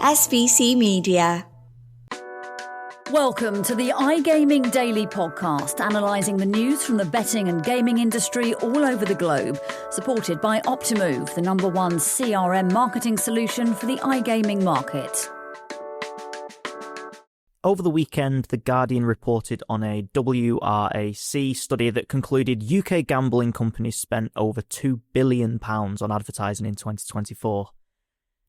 SVC Media. Welcome to the iGaming Daily Podcast, analysing the news from the betting and gaming industry all over the globe, supported by Optimove, the #1 CRM marketing solution for the iGaming market. Over the weekend, The Guardian reported on a WRAC study that concluded UK gambling companies spent over £2 billion on advertising in 2024.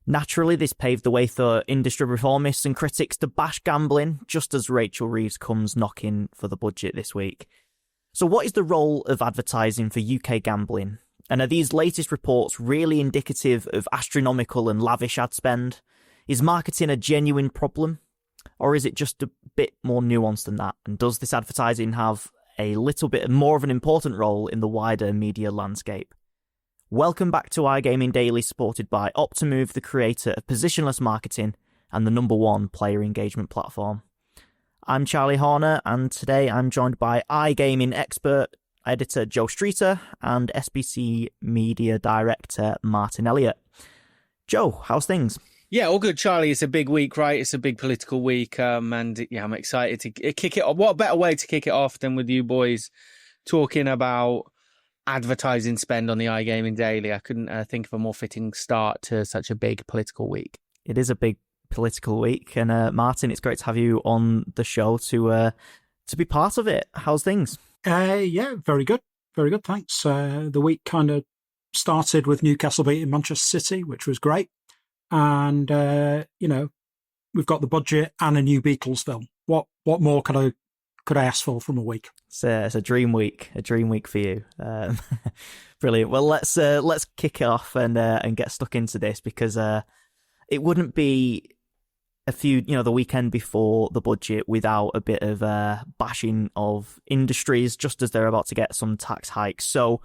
Naturally, this paved the way for industry reformists and critics to bash gambling, just as Rachel Reeves comes knocking for the budget this week. So what is the role of advertising for UK gambling? And are these latest reports really indicative of astronomical and lavish ad spend? Is marketing a genuine problem? Or is it just a bit more nuanced than that? And does this advertising have a little bit more of an important role in the wider media landscape? Welcome back to iGaming Daily, supported by Optimove, the creator of positionless marketing and the #1 player engagement platform. I'm Charlie Horner, and today I'm joined by iGaming expert editor Joe Streeter and SBC media director Martyn Elliot. Joe, how's things? Yeah, all good, Charlie. It's a big week, right? It's a big political week, and yeah, I'm excited to kick it off. What a better way to kick it off than with you boys talking about advertising spend on the iGaming Daily. I couldn't think of a more fitting start to such a big political week. It is a big political week, and Martyn, it's great to have you on the show to be part of it. How's things? Yeah, very good, thanks. The week kind of started with Newcastle beating Manchester City, which was great, and we've got the budget and a new Beatles film. What more could I ask for from a week? It's a dream week for you. Brilliant. Well, let's kick it off and get stuck into this, because it wouldn't be the weekend before the budget without a bit of bashing of industries, just as they're about to get some tax hikes. So,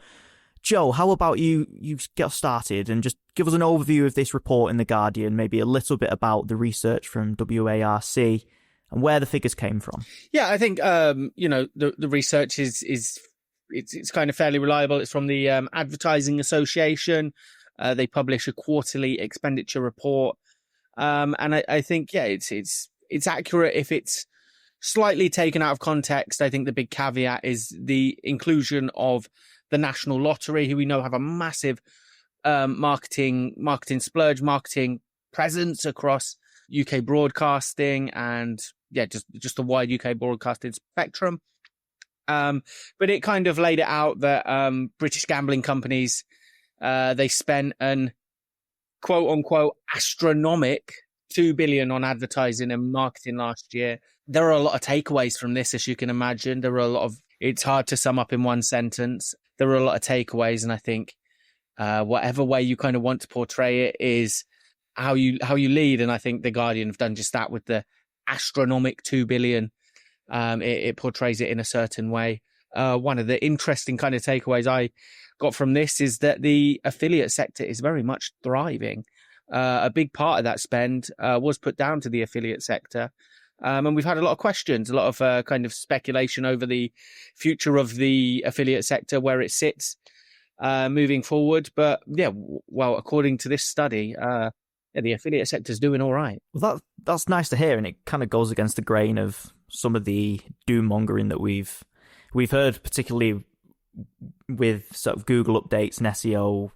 Joe, how about you get started and just give us an overview of this report in The Guardian, maybe a little bit about the research from WARC and where the figures came from. Yeah, I think the research is kind of fairly reliable. It's from the Advertising Association. They publish a quarterly expenditure report, and I think it's accurate if it's slightly taken out of context. I think the big caveat is the inclusion of the National Lottery, who we know have a massive marketing splurge, marketing presence across UK broadcasting and just the wide UK broadcasting spectrum. But it kind of laid it out that British gambling companies, they spent an quote unquote astronomic $2 billion on advertising and marketing last year. There are a lot of takeaways from this, as you can imagine. It's hard to sum up in one sentence. There are a lot of takeaways, and I think whatever way you kind of want to portray it is how you lead. And I think The Guardian have done just that with the astronomic $2 billion. It portrays it in a certain way. One of the interesting kind of takeaways I got from this is that the affiliate sector is very much thriving. A big part of that spend was put down to the affiliate sector. And we've had a lot of questions, a lot of kind of speculation over the future of the affiliate sector, where it sits moving forward. But yeah, well, according to this study, the affiliate sector is doing all right. Well, that's nice to hear, and it kind of goes against the grain of some of the doom mongering that we've heard, particularly with sort of Google updates and SEO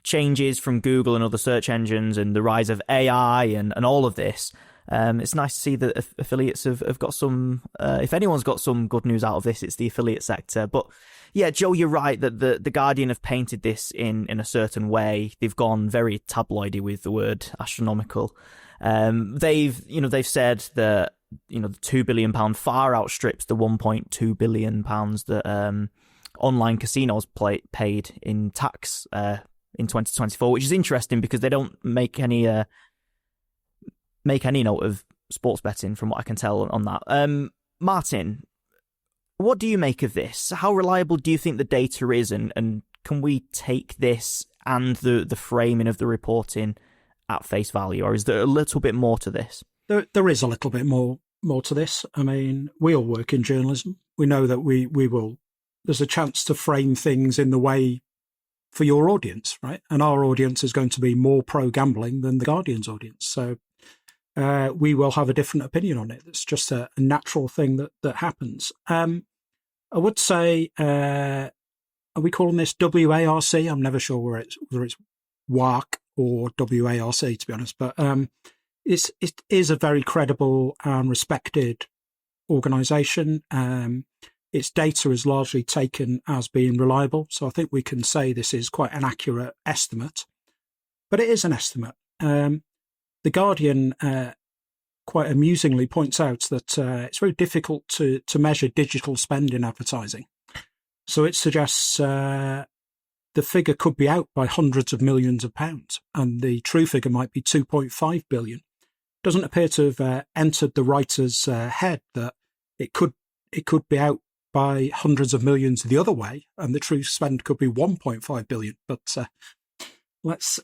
changes from Google and other search engines, and the rise of AI and all of this. It's nice to see that affiliates have got some, if anyone's got some good news out of this, it's the affiliate sector. But yeah, Joe, you're right that the Guardian have painted this in a certain way. They've gone very tabloidy with the word astronomical. They've said that, the £2 billion far outstrips the £1.2 billion that online casinos paid in tax in 2024, which is interesting because they don't make any note of sports betting, from what I can tell on that. Martyn, what do you make of this? How reliable do you think the data is, and can we take this and the framing of the reporting at face value, or is there a little bit more to this? There is a little bit more to this. I mean, we all work in journalism. We know that we will. There's a chance to frame things in the way for your audience, right? And our audience is going to be more pro-gambling than the Guardian's audience. So we will have a different opinion on it. It's just a natural thing that happens. I would say, are we calling this WARC? I'm never sure whether it's WARC or WARC, to be honest. But it is a very credible and respected organisation. Its data is largely taken as being reliable. So I think we can say this is quite an accurate estimate. But it is an estimate. The Guardian quite amusingly points out that it's very difficult to measure digital spend in advertising. So it suggests the figure could be out by hundreds of millions of pounds, and the true figure might be 2.5 billion. It doesn't appear to have entered the writer's head that it could be out by hundreds of millions the other way, and the true spend could be 1.5 billion. But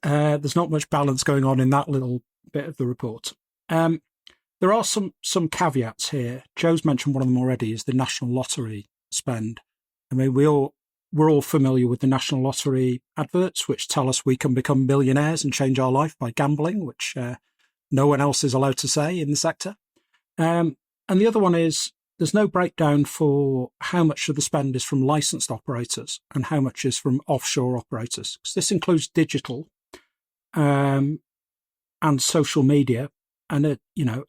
there's not much balance going on in that little bit of the report. There are some caveats here. Joe's mentioned one of them already, is the National Lottery spend. I mean, we're all familiar with the National Lottery adverts, which tell us we can become millionaires and change our life by gambling, which no one else is allowed to say in the sector. And the other one is there's no breakdown for how much of the spend is from licensed operators and how much is from offshore operators. Because this includes digital and social media. And,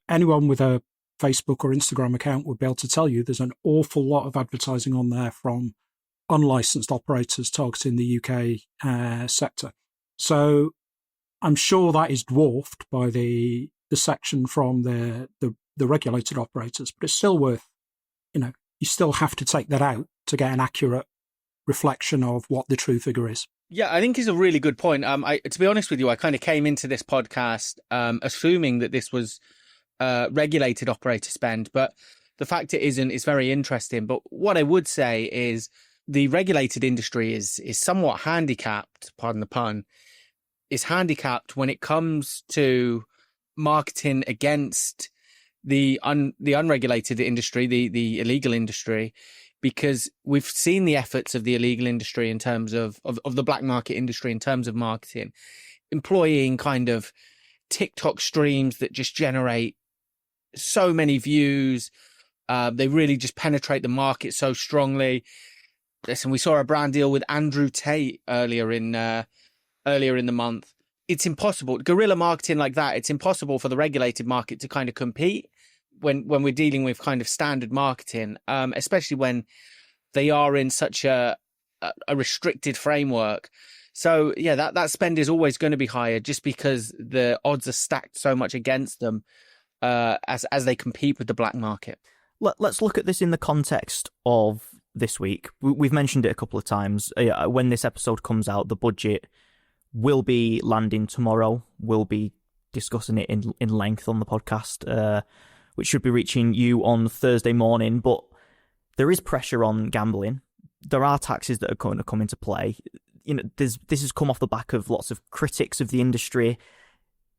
anyone with a Facebook or Instagram account would be able to tell you there's an awful lot of advertising on there from unlicensed operators targeting the UK sector. So I'm sure that is dwarfed by the section from the regulated operators, but it's still worth, you still have to take that out to get an accurate reflection of what the true figure is. Yeah, I think it's a really good point. To be honest with you, I kind of came into this podcast assuming that this was regulated operator spend, but the fact it isn't is very interesting. But what I would say is the regulated industry is somewhat handicapped, pardon the pun, is handicapped when it comes to marketing against the unregulated industry, the illegal industry, because we've seen the efforts of the illegal industry in terms of the black market industry in terms of marketing, employing kind of TikTok streams that just generate so many views. They really just penetrate the market so strongly. Listen, we saw a brand deal with Andrew Tate earlier in the month. It's impossible. Guerrilla marketing like that, it's impossible for the regulated market to kind of compete when we're dealing with kind of standard marketing, especially when they are in such a restricted framework. So yeah, that spend is always going to be higher just because the odds are stacked so much against them as they compete with the black market. Let's look at this in the context of this week. We've mentioned it a couple of times. When this episode comes out, the budget will be landing tomorrow. We'll be discussing it in length on the podcast, which should be reaching you on Thursday morning. But there is pressure on gambling. There are taxes that are going to come into play. This has come off the back of lots of critics of the industry.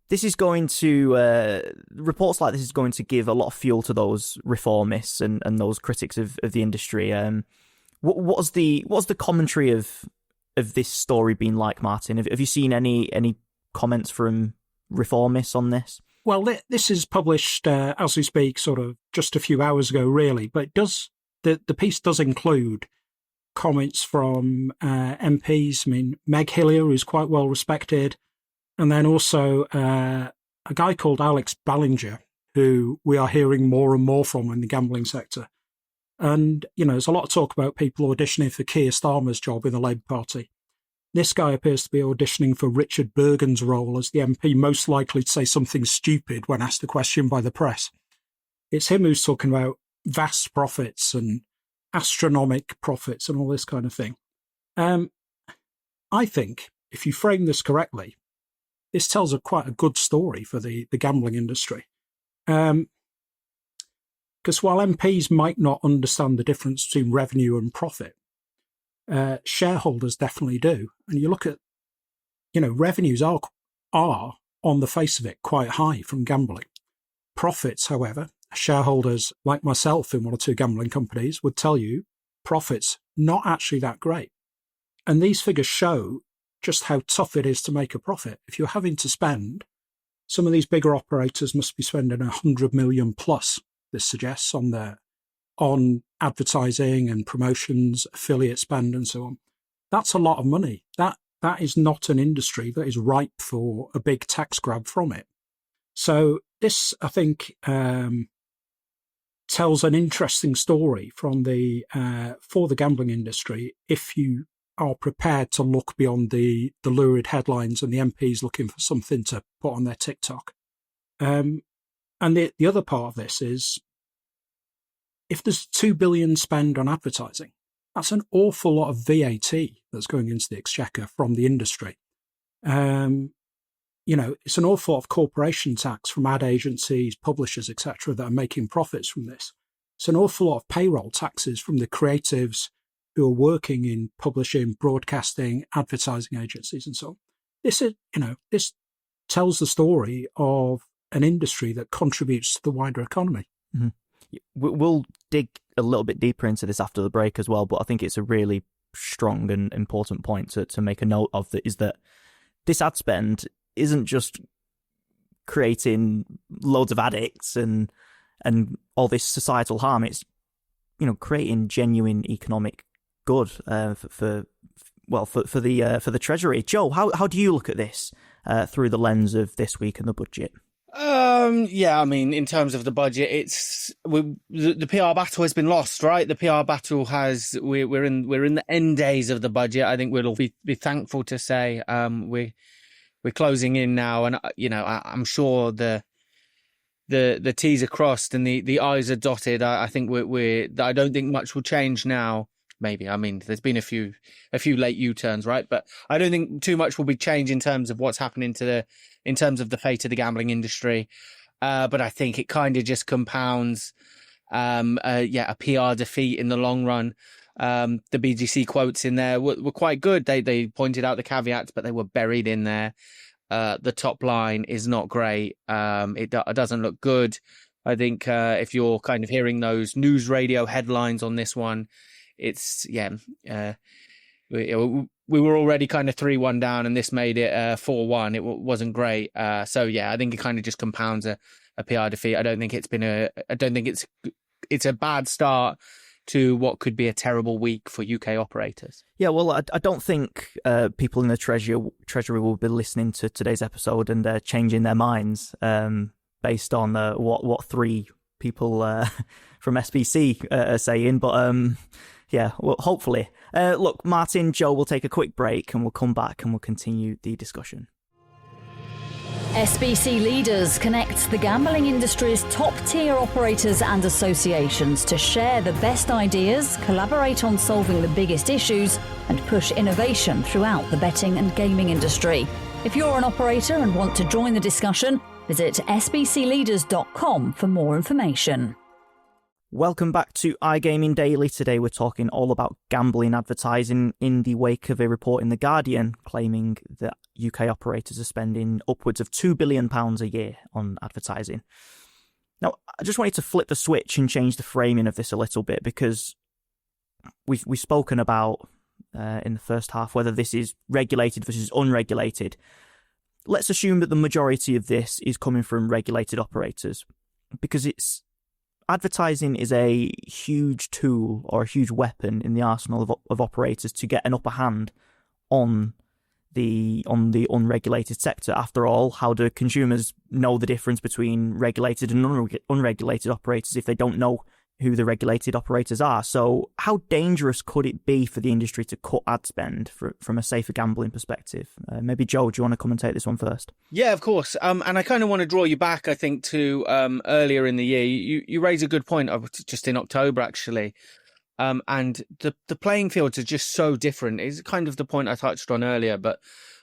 This is going to reports like this is going to give a lot of fuel to those reformists and those critics of the industry. What's the commentary of this story been like, Martyn? Have you seen any comments from reformists on this? Well, this is published as we speak, sort of just a few hours ago, really. But the piece does include comments from MPs. I mean, Meg Hillier, who's quite well respected. And then also a guy called Alex Ballinger, who we are hearing more and more from in the gambling sector. And, there's a lot of talk about people auditioning for Keir Starmer's job in the Labour Party. This guy appears to be auditioning for Richard Bergen's role as the MP most likely to say something stupid when asked a question by the press. It's him who's talking about vast profits and astronomical profits and all this kind of thing. I think if you frame this correctly, this tells quite a good story for the gambling industry. Because while MPs might not understand the difference between revenue and profit, shareholders definitely do. And you look at, revenues are on the face of it quite high from gambling. Profits, however, shareholders like myself in one or two gambling companies would tell you profits not actually that great. And these figures show just how tough it is to make a profit. If you're having to spend, some of these bigger operators must be spending 100 million plus, this suggests, on advertising and promotions, affiliate spend, and so on. That's a lot of money. That is not an industry that is ripe for a big tax grab from it. So this, I think, tells an interesting story from for the gambling industry if you are prepared to look beyond the lurid headlines and the MPs looking for something to put on their TikTok. And the other part of this is, if there's 2 billion spend on advertising, that's an awful lot of VAT that's going into the exchequer from the industry. It's an awful lot of corporation tax from ad agencies, publishers, etc., that are making profits from this. It's an awful lot of payroll taxes from the creatives who are working in publishing, broadcasting, advertising agencies, and so on. This tells the story of an industry that contributes to the wider economy. Mm-hmm. We'll dig a little bit deeper into this after the break as well, but I think it's a really strong and important point to make a note of, that is that this ad spend isn't just creating loads of addicts and all this societal harm. It's creating genuine economic good for the Treasury. Joe, how do you look at this through the lens of this week in the budget? In terms of the budget, it's the PR battle has been lost, right? The PR battle we're in the end days of the budget. I think we'll be thankful to say we're closing in now, and I'm sure the T's are crossed and the I's are dotted. I think I don't think much will change now. Maybe, there's been a few late U-turns, right? But I don't think too much will be changed in terms of what's happening in terms of the fate of the gambling industry. But I think it kind of just compounds, a PR defeat in the long run. The BGC quotes in there were quite good. They pointed out the caveats, but they were buried in there. The top line is not great. It doesn't look good. I think if you're kind of hearing those news radio headlines on this one, it's we were already kind of 3-1 down, and this made it 4-1. It wasn't great. I think it kind of just compounds a PR defeat. I don't think it's a bad start to what could be a terrible week for UK operators. Yeah, well, I don't think people in the Treasury will be listening to today's episode and changing their minds based on what three people from SBC are saying. But hopefully. Look, Martyn, Joe, we'll take a quick break and we'll come back and we'll continue the discussion. SBC Leaders connects the gambling industry's top-tier operators and associations to share the best ideas, collaborate on solving the biggest issues, and push innovation throughout the betting and gaming industry. If you're an operator and want to join the discussion, visit sbcleaders.com for more information. Welcome back to iGaming Daily. Today we're talking all about gambling advertising in the wake of a report in The Guardian claiming that UK operators are spending upwards of £2 billion a year on advertising. Now, I just wanted to flip the switch and change the framing of this a little bit, because we've spoken about in the first half whether this is regulated versus unregulated. Let's assume that the majority of this is coming from regulated operators, because advertising is a huge tool or a huge weapon in the arsenal of operators to get an upper hand on the unregulated sector. After all, how do consumers know the difference between regulated and unregulated operators if they don't know who the regulated operators are? So how dangerous could it be for the industry to cut ad spend from a safer gambling perspective? Maybe Joe, do you want to commentate this one first? Yeah, of course. And I kind of want to draw you back, I think, to earlier in the year. You raise a good point, just in October, actually. And the playing fields are just so different. It's kind of the point I touched on earlier, but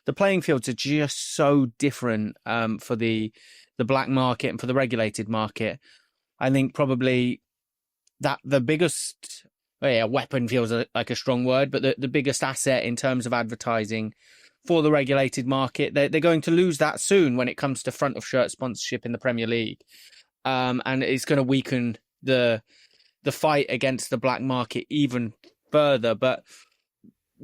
the playing fields are just so different for the black market and for the regulated market. I think probably that the biggest weapon feels like a strong word, but the biggest asset in terms of advertising for the regulated market, they're going to lose that soon when it comes to front of shirt sponsorship in the Premier League, and it's going to weaken the fight against the black market even further. But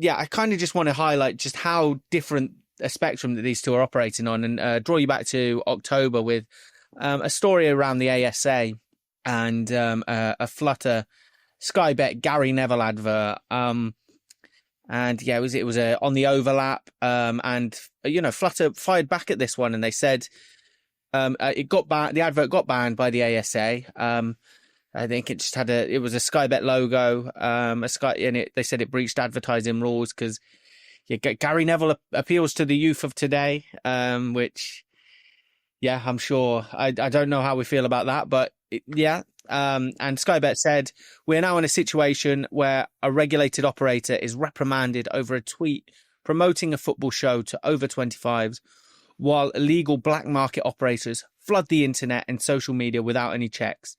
yeah, I kind of just want to highlight just how different a spectrum that these two are operating on, and draw you back to October with a story around the ASA and a Flutter Sky Bet Gary Neville advert. And yeah, it was on the overlap. And Flutter fired back at this one, and they said it got banned. The advert got banned by the ASA. I think it just it was a Sky Bet logo. They said it breached advertising rules because Gary Neville appeals to the youth of today, which, yeah, I'm sure. I don't know how we feel about that, but yeah. And Sky Bet said, we're now in a situation where a regulated operator is reprimanded over a tweet promoting a football show to over 25s, while illegal black market operators flood the internet and social media without any checks.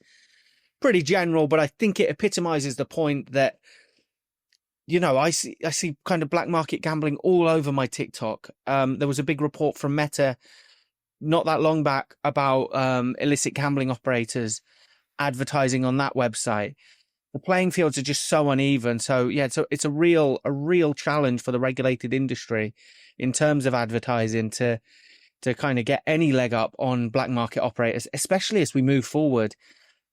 Pretty general, but I think it epitomizes the point that, I see kind of black market gambling all over my TikTok. There was a big report from Meta not that long back about illicit gambling operators advertising on that website. The playing fields are just so uneven. So yeah, it's a real challenge for the regulated industry in terms of advertising to kind of get any leg up on black market operators, especially as we move forward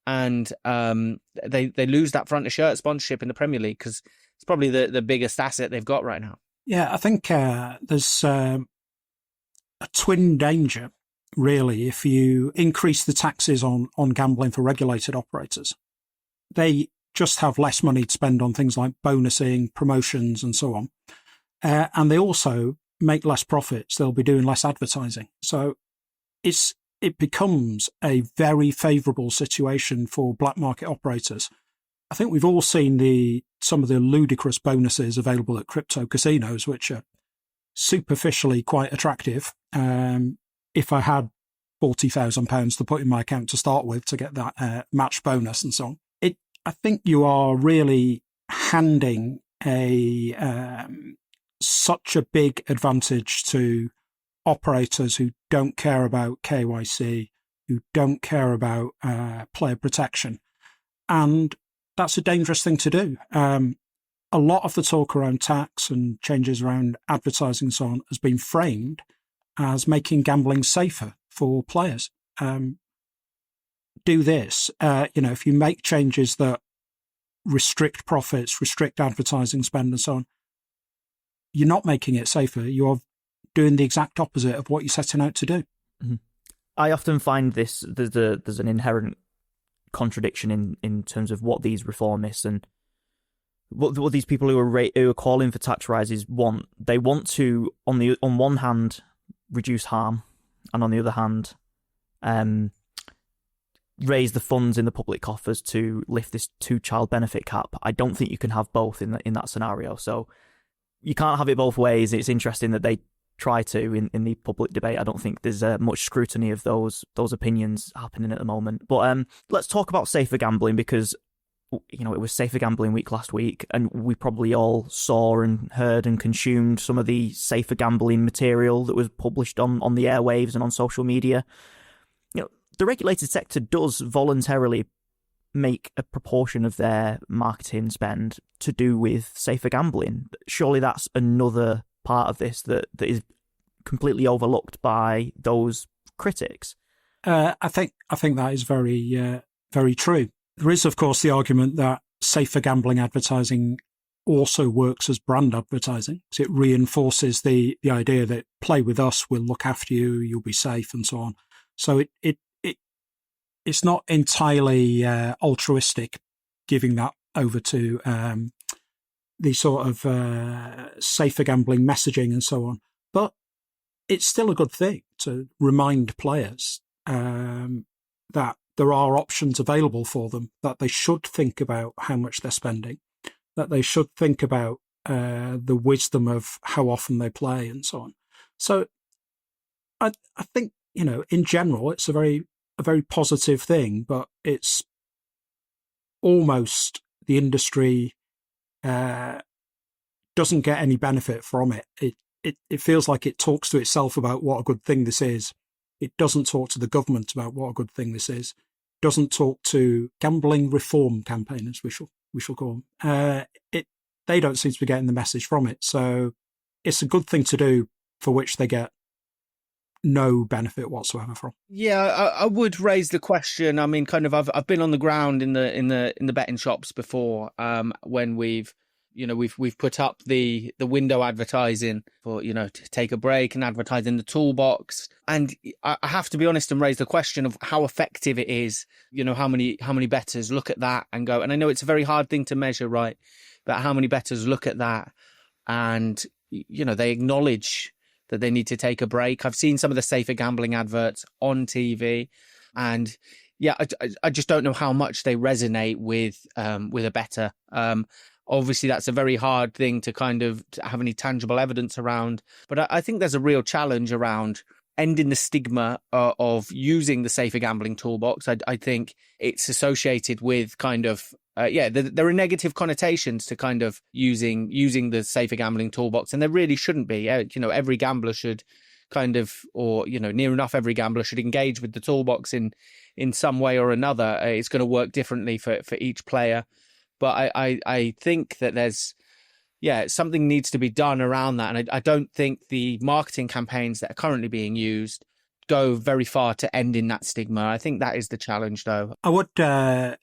and they lose that front of shirt sponsorship in the Premier League, because it's probably the biggest asset they've got right now. Yeah, I think there's a twin danger, really, if you increase the taxes on gambling for regulated operators. They just have less money to spend on things like bonusing, promotions, and so on. And they also make less profits. They'll be doing less advertising. So it becomes a very favourable situation for black market operators. I think we've all seen some of the ludicrous bonuses available at crypto casinos, which are superficially quite attractive. If I had £40,000 to put in my account to start with to get that match bonus and so on, I think you are really handing such a big advantage to operators who don't care about KYC, who don't care about player protection. And that's a dangerous thing to do. A lot of the talk around tax and changes around advertising and so on has been framed as making gambling safer for players. Do this, if you make changes that restrict profits, restrict advertising spend and so on, you're not making it safer. You're doing the exact opposite of what you're setting out to do. Mm-hmm. I often find there's an inherent contradiction in terms of what these reformists and what these people who are calling for tax rises want. They want to, on one hand, reduce harm, and on the other hand, raise the funds in the public coffers to lift this 2-child benefit cap. I don't think you can have both in that scenario. So you can't have it both ways. It's interesting that they try to in the public debate. I don't think there's much scrutiny of those opinions happening at the moment. But let's talk about safer gambling, because it was Safer Gambling Week last week, and we probably all saw and heard and consumed some of the safer gambling material that was published on the airwaves and on social media. The regulated sector does voluntarily make a proportion of their marketing spend to do with safer gambling. Surely that's another part of this that is completely overlooked by those critics. I think that is very, very true. There is, of course, the argument that safer gambling advertising also works as brand advertising. So it reinforces the idea that play with us, we'll look after you, you'll be safe, and so on. So it's not entirely altruistic giving that over to the sort of safer gambling messaging and so on. But it's still a good thing to remind players that there are options available for them, that they should think about how much they're spending, that they should think about the wisdom of how often they play and so on. So I think, in general, it's a very positive thing, but it's almost the industry doesn't get any benefit from it. It feels like it talks to itself about what a good thing this is. It doesn't talk to the government about what a good thing this is. It doesn't talk to gambling reform campaigners, we shall call them. they don't seem to be getting the message from it. So it's a good thing to do for which they get no benefit whatsoever from. Yeah, I would raise the question. I mean, kind of, I've been on the ground in the betting shops before, when we've put up the window advertising for, to take a break and advertise in the toolbox. And I have to be honest and raise the question of how effective it is. How many bettors look at that and go, and I know it's a very hard thing to measure, right? But how many bettors look at that and, they acknowledge that they need to take a break. I've seen some of the safer gambling adverts on TV, and yeah, I just don't know how much they resonate with a bettor. Obviously, that's a very hard thing to kind of have any tangible evidence around. But I think there's a real challenge around ending the stigma of using the safer gambling toolbox. I think it's associated with kind of, there are negative connotations to kind of using the safer gambling toolbox, and there really shouldn't be. Every gambler should kind of, or, near enough every gambler should engage with the toolbox in some way or another. It's going to work differently for each player. But I think that there's, something needs to be done around that. And I don't think the marketing campaigns that are currently being used go very far to ending that stigma. I think that is the challenge, though. I would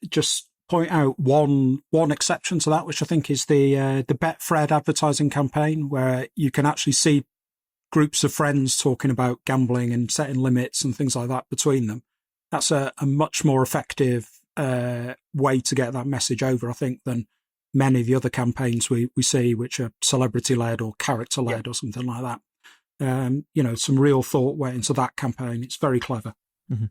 just point out one exception to that, which I think is the Betfred advertising campaign, where you can actually see groups of friends talking about gambling and setting limits and things like that between them. That's a much more effective way to get that message over, I think, than many of the other campaigns we see, which are celebrity-led or character-led or something like that. Some real thought went into that campaign. It's very clever. Mm-hmm.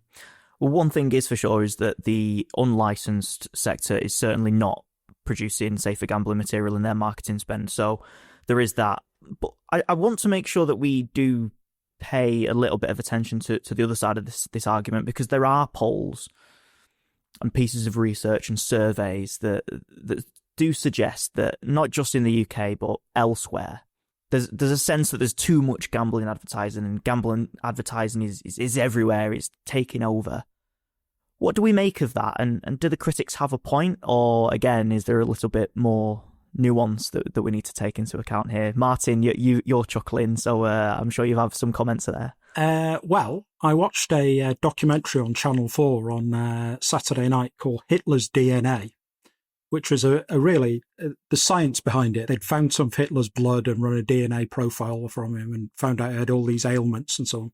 Well, one thing is for sure is that the unlicensed sector is certainly not producing safer gambling material in their marketing spend. So there is that. But I want to make sure that we do pay a little bit of attention to the other side of this argument, because there are polls and pieces of research and surveys that do suggest that not just in the UK but elsewhere, there's a sense that there's too much gambling advertising, and gambling advertising is everywhere. It's taking over. What do we make of that? And do the critics have a point, or again, is there a little bit more nuance that we need to take into account here? Martyn, you're chuckling, so I'm sure you have some comments there. Well, I watched a documentary on Channel 4 on Saturday night called Hitler's DNA, which was a really, the science behind it. They'd found some of Hitler's blood and run a DNA profile from him and found out he had all these ailments and so on.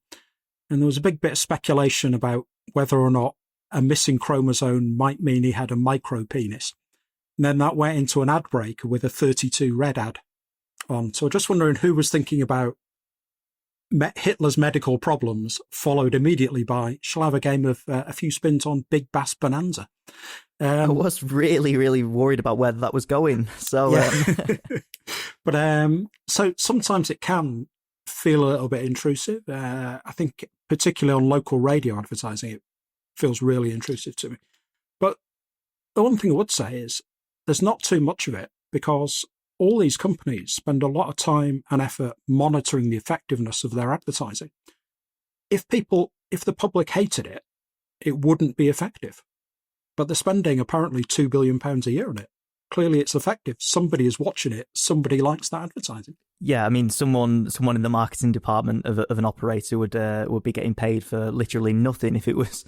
And there was a big bit of speculation about whether or not a missing chromosome might mean he had a micro penis. And then that went into an ad break with a 32 red ad on. So just wondering who was thinking about Hitler's medical problems, followed immediately by, shall I have a game of a few spins on Big Bass Bonanza? I was really, really worried about where that was going. So, yeah. But so sometimes it can feel a little bit intrusive. I think particularly on local radio advertising, it feels really intrusive to me. But the one thing I would say is there's not too much of it, because all these companies spend a lot of time and effort monitoring the effectiveness of their advertising. If the public hated it, it wouldn't be effective. But they're spending apparently £2 billion a year on it. Clearly it's effective. Somebody is watching it. Somebody likes that advertising. Yeah, I mean, someone in the marketing department of an operator would be getting paid for literally nothing if it was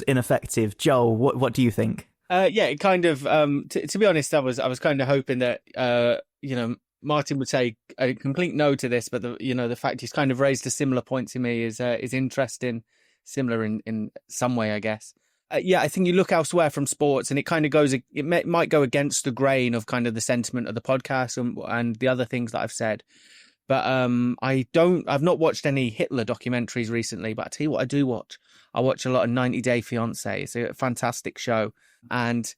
ineffective. Joe, what do you think? It kind of, to be honest, I was kind of hoping that, Martyn would say a complete no to this, but the fact he's kind of raised a similar point to me is interesting, similar in some way, I guess. I think you look elsewhere from sports, and it kind of might go against the grain of kind of the sentiment of the podcast and the other things that I've said. But I've not watched any Hitler documentaries recently, but I tell you what I do watch. I watch a lot of 90 Day Fiancé. It's a fantastic show. And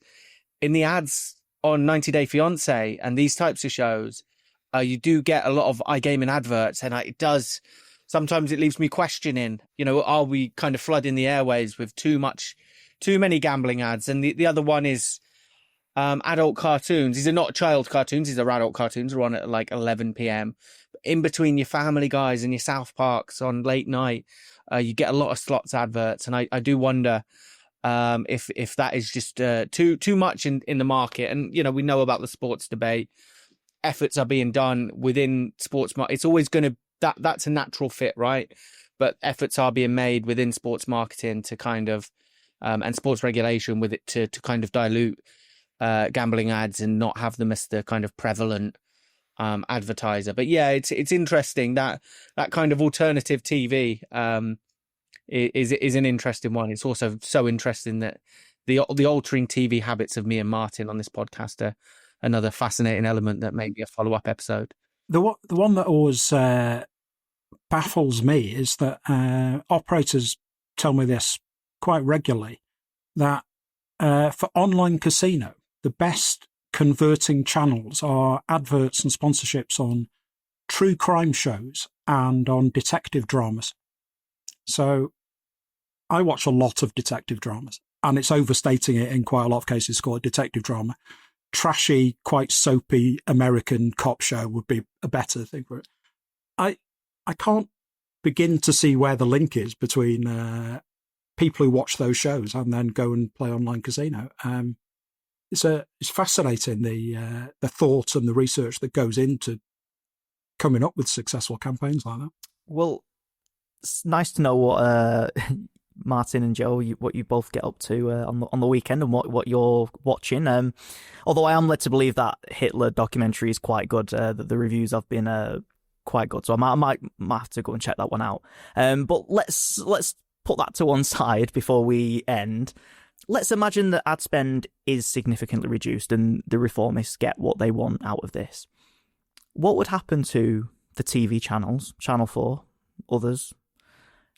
in the ads on 90 Day Fiancé and these types of shows, you do get a lot of iGaming adverts, and it does. Sometimes it leaves me questioning, are we kind of flooding the airways with too many gambling ads? And the other one is adult cartoons. These are not child cartoons. These are adult cartoons. They're on at like 11 p.m. In between your Family Guys and your South Parks on late night, you get a lot of slots adverts. And I do wonder if that is just too much in the market. And, we know about the sports debate. efforts are being done within sports. It's always going to, that's a natural fit, right? But efforts are being made within sports marketing to kind of, and sports regulation with it to kind of dilute gambling ads and not have them as the kind of prevalent advertiser. But yeah, it's interesting that kind of alternative TV is an interesting one. It's also so interesting that the altering TV habits of me and Martyn on this podcast are another fascinating element that may be a follow-up episode. The one that always baffles me is that operators tell me this quite regularly, that for online casino, the best converting channels are adverts and sponsorships on true crime shows and on detective dramas. So I watch a lot of detective dramas, and it's overstating it in quite a lot of cases to call it detective drama. Trashy, quite soapy American cop show would be a better thing for it. I can't begin to see where the link is between people who watch those shows and then go and play online casino. It's fascinating, the thought and the research that goes into coming up with successful campaigns like that. Well, it's nice to know what Martyn and Joe, what you both get up to on the weekend and what you're watching. Although I am led to believe that Hitler documentary is quite good. That the reviews have been quite good, so I might have to go and check that one out. But let's put that to one side before we end. Let's imagine that ad spend is significantly reduced and the reformists get what they want out of this. What would happen to the TV channels, Channel 4, others,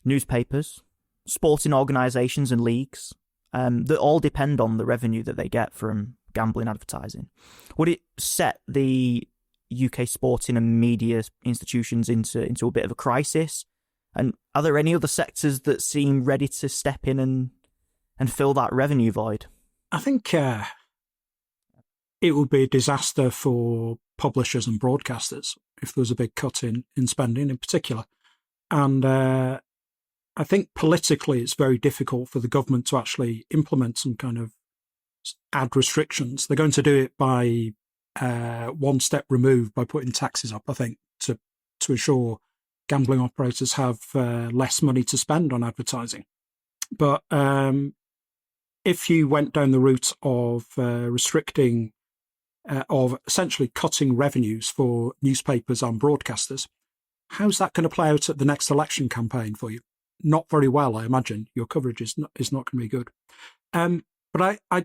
newspapers, sporting organisations and leagues that all depend on the revenue that they get from gambling advertising? Would it set the UK sporting and media institutions into a bit of a crisis? And are there any other sectors that seem ready to step in and fill that revenue void? I think it would be a disaster for publishers and broadcasters if there was a big cut in spending in particular. And I think politically it's very difficult for the government to actually implement some kind of ad restrictions. They're going to do it by one step removed by putting taxes up, I think, to ensure gambling operators have less money to spend on advertising. But if you went down the route of restricting, of essentially cutting revenues for newspapers and broadcasters, how's that going to play out at the next election campaign for you? Not very well, I imagine. Your coverage is not going to be good. But I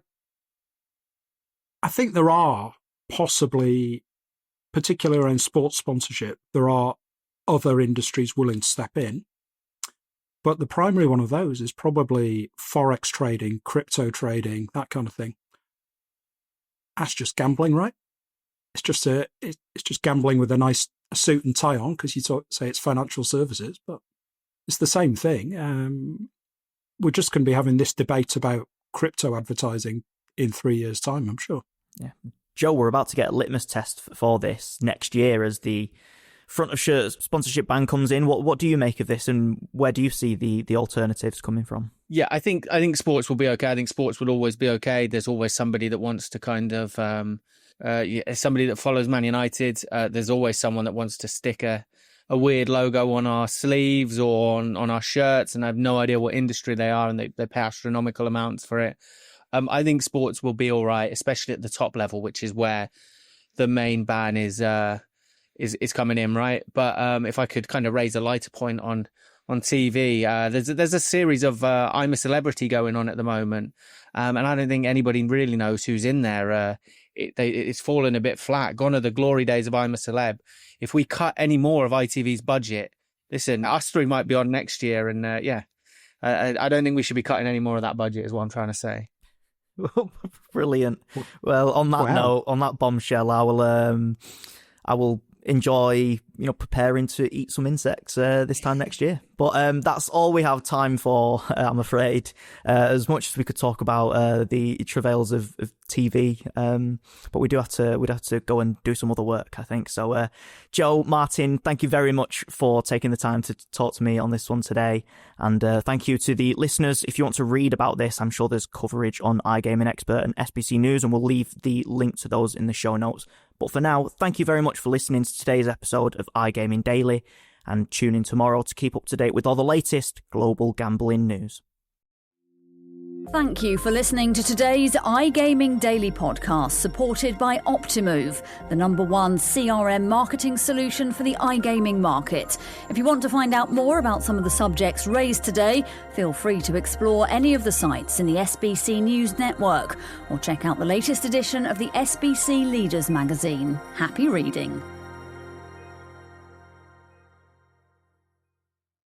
think there are possibly, particularly around sports sponsorship, there are other industries willing to step in. But the primary one of those is probably forex trading, crypto trading, that kind of thing. That's just gambling, right? It's just gambling with a nice suit and tie on, because you say it's financial services, but it's the same thing. We're just going to be having this debate about crypto advertising in 3 years' time, I'm sure. Yeah, Joe, we're about to get a litmus test for this next year as the front of shirt sponsorship ban comes in. What do you make of this, and where do you see the alternatives coming from? Yeah, I think sports will be okay. I think sports will always be okay. There's always somebody that wants to kind of somebody that follows Man United. There's always someone that wants to stick a weird logo on our sleeves or on our shirts, and I have no idea what industry they are, and they pay astronomical amounts for it. I think sports will be all right, especially at the top level, which is where the main ban is coming in, right? But if I could kind of raise a lighter point on TV, there's a series of I'm a Celebrity going on at the moment, and I don't think anybody really knows who's in there. It's fallen a bit flat. Gone are the glory days of I'm a Celeb. If we cut any more of ITV's budget, listen, us three might be on next year, and I don't think we should be cutting any more of that budget, is what I'm trying to say. Brilliant. Well, on that note, on that bombshell, I will enjoy, preparing to eat some insects this time next year. But that's all we have time for, I'm afraid. As much as we could talk about the travails of TV, but we'd have to go and do some other work, I think. So, Joe, Martyn, thank you very much for taking the time to talk to me on this one today. And thank you to the listeners. If you want to read about this, I'm sure there's coverage on iGaming Expert and SBC News, and we'll leave the link to those in the show notes But for now, thank you very much for listening to today's episode of iGaming Daily, and tune in tomorrow to keep up to date with all the latest global gambling news. Thank you for listening to today's iGaming Daily podcast, supported by Optimove, the #1 CRM marketing solution for the iGaming market. If you want to find out more about some of the subjects raised today, feel free to explore any of the sites in the SBC News network, or check out the latest edition of the SBC Leaders magazine. Happy reading.